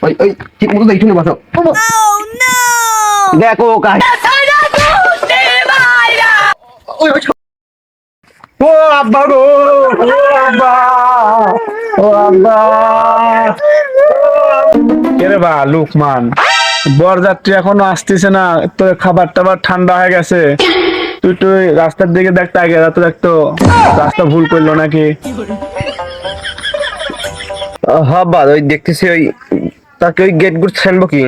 ওই ওই ঠিক মতো দেখুন বসো। দেখো কাজ ও আব্বা গো, ও আব্বা, ও আব্বা। এরে বা লুকমান, বরযাত্রী এখনো আসতেছে না, তো খাবার টাবার ঠান্ডা হয়ে গেছে। তুই রাস্তার দিকে দেখতে আগে দেখতো রাস্তা ভুল করলো নাকি। হাব্বা ওই দেখতেছি ওই তাকে ওই গেট গুড ছানবো কি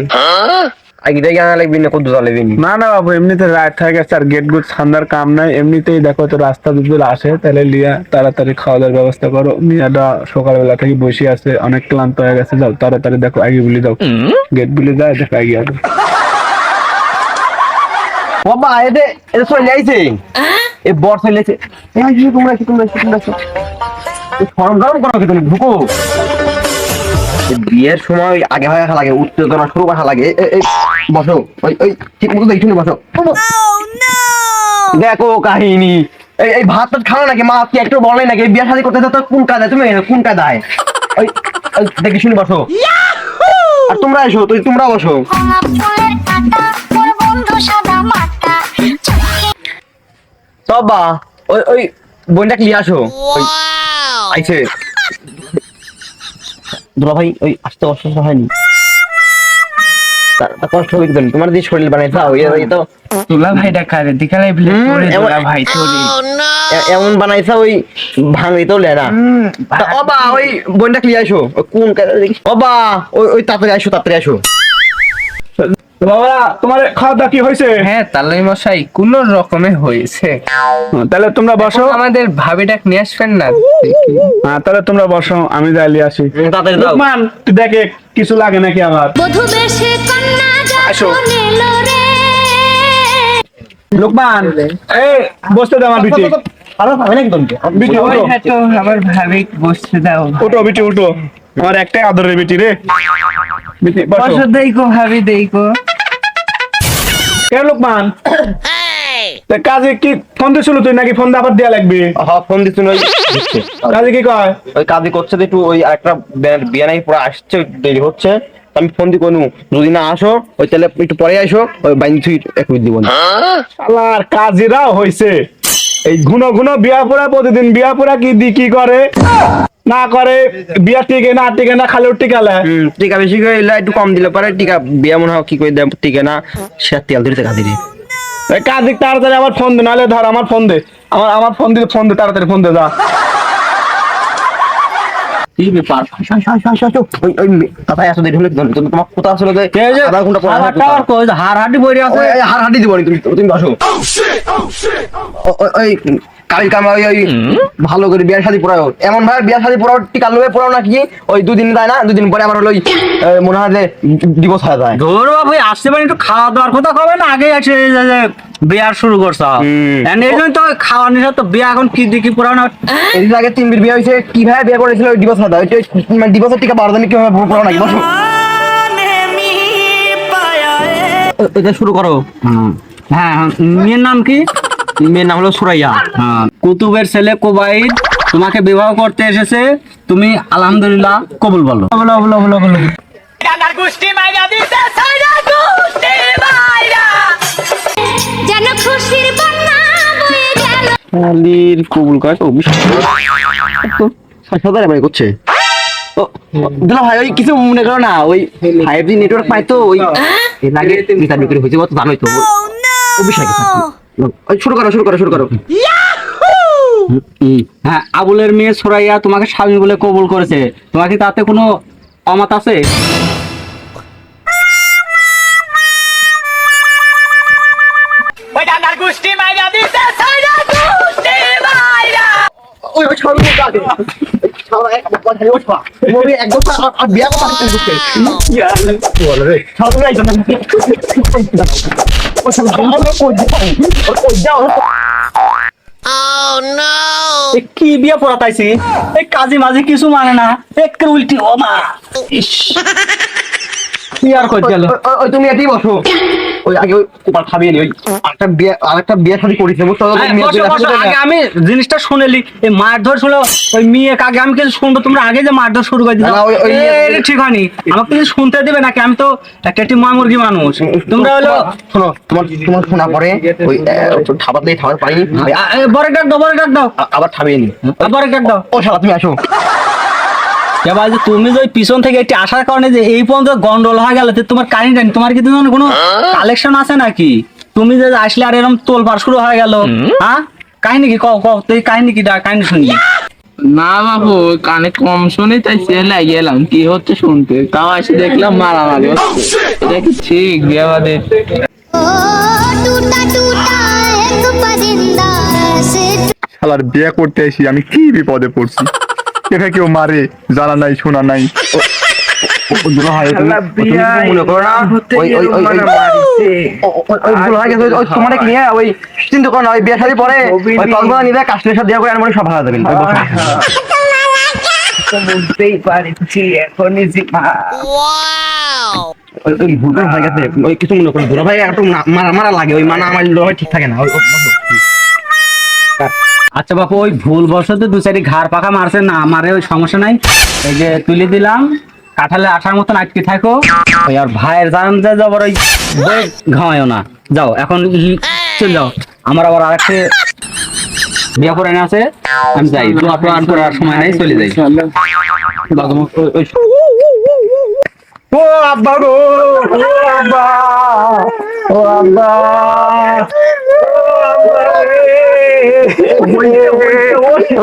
আগে জানা লাগবি না কত লাগবি না না বাবু, এমনিতে রাত হয়ে গেছে, আর গেট গুড ছান্দার কাম নাই। এমনিতেই দেখো তো রাস্তা যদি আসে তাহলে লিয়া তাড়াতাড়ি খাওয়া দাওয়ার ব্যবস্থা করো। মিয়াটা সকালবেলা থেকে বসে আছে, অনেক ক্লান্ত হয়ে গেছে। যাও তাড়াতাড়ি দেখো, আগে বলে যাও, গেট বলে যায়, দেখো আগে আসো। বাবা এতে এতে চলে যাইছে এ বর চলে যাইছে। এই যে তোমরা ফর্ম গরম করো কি তুমি ঢুকো। বিয়ের সময় আগে হয়ে আসা লাগে, উত্তেজনা শুরু আসা লাগে। এই বসো, ওই ওই ঠিক মতো দেখুন বসো। দেখো কাহিনী এই এই ভাত টাত খাও নাকি? মা কি একটু বলে নাকি বিয়ে শাদী করতে তো কোন কাজ তুমি কোন কাজ আয়? ওই দেখি শুনি বসো। আর তোমরা এসো, তোমরা বসো। তবা ওই ওই বোনটা ক্লিয়ার আসো। ওই আইছে দুলা ভাই, ওই আসতে অসুস্থ হয়নি? কষ্ট হইতে দেন, তোমার যে শরীর বানাইছা ওই তো তুলা ভাই ডাকারে দিকালে বিলে করে তুলা ভাই তোরে এমন বানাইছা ওই ভাঙি তো লেনা। ওবা ওই বোনটা ক্লিয়ার আসো। কোন ওবা ওই ওই তাড়াতাড়ি আসো, তাড়াতাড়ি আসো। বাবা তোমার খাওয়া দাওয়া কি হয়েছে? হ্যাঁ তালাই মশাই কোন রকমে হয়েছে। তাহলে তোমরা বসো, আমাদের ভাবিটাক নিয়ে আসবেন না। হ্যাঁ তাহলে তোমরা বসো, আমি যাইলি আসি। তাড়াতাড়ি দাও। লুকমান তুই দেখে কিছু লাগে নাকি আবার। আসো লুকমান, এই বসতে দাও আমার বিটি। আরো পাবে নাকি তোমাকে? বিটি ওই উঠো, হাঁটো আমার ভাবি বসতে দাও। উঠো বিটি উঠো, আমার একটাই আদরের বিটি রে। বিটি বসো। বসো দেইকো ভাবি দেইকো। কে লুকমান? কাজে কি ফোন দিছিল তুই নাকি ফোন আবার দেয়া লাগবে? হ্যাঁ ফোন দিছ নই। কাজে কি কয়? ওই কাজই করছে একটু, ওই আরেকটা বিয়ে নাই পুরো আসছে, দেরি হচ্ছে। আমি ফোন দি কোনু যদি না আসো ওই তাহলে একটু পরে আসো, ওই বাইন তুই একটু দিব না। শালার কাজেরাও হইছে এই ঘন ঘন বিয়া পড়া, প্রতিদিন বিয়া পড়া কি করে না করে, বিয়া টিকে না খালি টিকালে। টিকা বেশি করে এলে একটু কম দিলে পারে, টিকা বিয়া মনে হয় কি করে দেয় টিকে না, সে তেল ধরে কাঁদি রে। কাজ তাড়াতাড়ি আমার ফোন দে, নাহলে ধর আমার ফোন দে, আমার ফোন দে তাড়াতাড়ি ফোন দে যা। কি ব্যাপার? ওই ওই কথাই আসো, দেরি হলে তোমার কোথা আসলে আধা ঘন্টা পরে হার হাড্ডি বইরে আছে। হার হাঁটি দিব তুমি বসো। ওই কালির কামা ওই ভালো করে বিয়ার শাদী পড়াও, এমন ভাবে বিয়ার শাদী পড়াও, টিকা লোভে পড়াও নাকি ওই দুদিন যায় না, দুদিন পরে আবার হলো মনে হয় যে দিবস হয়ে যায়। ধর বাবু আসতে পারি একটু খাওয়া দাওয়ার কথা কবে না, আগে এসে বিয়ার শুরু করছো। এই জন্য তো খাওয়ার নিশা তো বিয়া এখন কি দিকে পুরানো। এর আগে 3 বিয়ের বিয়ে হয়েছে, কিভাবে বিয়ে করেছিল ওই দিবস হয়ে যায়, মানে দিবসের টিকা 12 দিন কিভাবে পড়াও নাকি? বসো এটা শুরু করো। হ্যাঁ মেয়ের নাম কি? মেয়ের নাম হলো সুরাইয়া। কুতুবের ছেলে কোবাইদ তোমাকে বিবাহ করতে এসেছে, তুমি আলহামদুলিল্লাহ কবুল বলো। বলো বলো বলো বলো। শালির কবুল করে তো সাদারে ভাই করছে। ও দুলা ভাই ওই কিছু মনে করো না, ওই 5G নেটওয়ার্ক পাই তো ওই এর আগে মিটার বিক্রি হয়েছে, কত জানোই তো ও বিষয় কি। ওই শুরু করো। হ্যাঁ আবুলের মেয়ে সুরাইয়া তোমাকে স্বামী বলে কবুল করেছে, তোমাকে তাতে কোনো অমত আছে? ওই ওই ছাড়ো কাকে ছাড়ো এক কথা হলো ওঠা মুভি একদম আর বিয়া কথা করতে ইয়া বলে রে ছাড়ো না এটা ও সব ভালো কই যাও। Oh no! কি বিয়া পড়াতাইছি এই কাজী মাঝে কিছু মানে না, এক উল্টি ও মা। ইস কি আর কই গেল। ওই তুমি এতেই বসো। ওই আগে ওই কোপাল খাবিয়ে নি ওই আরেকটা বিয়ে শাদী করেছে বুঝছো বসো, বসো, আগে আমি জিনিসটা শুনেলি এই মারধর শুনে ওই মেয়ে কাকে আমি কিছু শুনবো, তোমরা আগে যে মারধর শুরু করে দিলে না, এটা ঠিক হয়নি। আমাকে কিছু শুনতে দেবে নাকি? আমি তো একটা মা মুরগি মানুষ, তোমরা হলো শোনো তোমার শোনা পরে ওই ঠাবাতেই ঠাবার পারি বরে ডাক দাও, বরে ডাক দাও, আবার ঠাবিয়ে নি বরে ডাক দাও। ও শালা তুমি আসো। এবার যে তুমি যে ওই পিছন থেকে একটি আসার কারণে যে এই পর্যন্ত গন্ডল হয়ে গেল, তোমার কাহিনী জানি, তোমার কি তোমার কোনো কালেকশন আছে নাকি? তুমি যে আসলে আর এরকম তোলপাড় শুরু হয়ে গেল, হ্যাঁ কাহিনী কি? কও কও তুই কাহিনী কি, কাহিনী শুনি। না বাবু, কানে কম শুনি তাই চেলে গেলাম কি হচ্ছে শুনতে, তাও এসে দেখলাম মারামারি হচ্ছে। এটা কি ঠিক বিয়ে বাদে? टूटा टूटा एक परिंदा ऐसे শালার বিয়ে করতে এসি আমি কি বিপদে পড়ছি। এখানে কেউ মারে, জানা নাই শোনা নাই। দুলা ভাই তুমি মনে করো না ওই ওই ওই ওই দুলা ভাই গেছে ওই তোমারে কি নিয়ে ওই চিন্তা করো না ওই বিয়ে শাদী পরে ওই কলমা নিবে কাস্টমের সাথে দেওয়া করে আর মনে সব ভাড়া দেবেন ওই বসে বুঝতেই পারছি এখনই ওই ভুল হয়ে গেছে ওই কিছু মনে করো দুলা ভাই একটু মারা মারা লাগে ওই মানা আমার দুলা ভাই ঠিক থাকে না ওই আচ্ছা বাপু, ওই ভুল বশত দু চারি ঘাড় পাকা মারছে না, আমারে ওই সমস্যা নাই, এই যে তুলে দিলাম, কাঁঠালে আঠার মতন আটকে থাকো। ওই আর ভাইয়ের জান যে যাবার ওই ঘামায়ও না, যাও এখন চলে যাও। আমার আবার আরেকটা বিয়ে করে আছে, আমি যাই, তো আপনার করার সময় নাই, চলে যাই। ও আব্বা গো, ও আব্বা, ও আব্বা,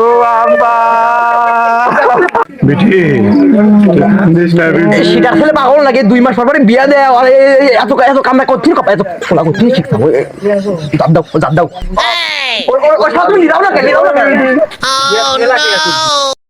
ও আব্বা। বেটি কান্দিস না বেটি। সেটা আসলে পাগল লাগে 2 মাস পর পরে বিয়া দেয় আর এত এত কামনা করছিস কত এত শোনা করছিস শিখতে হবে জাত দাও ওই সাথে নিরাও না কেন Oh no!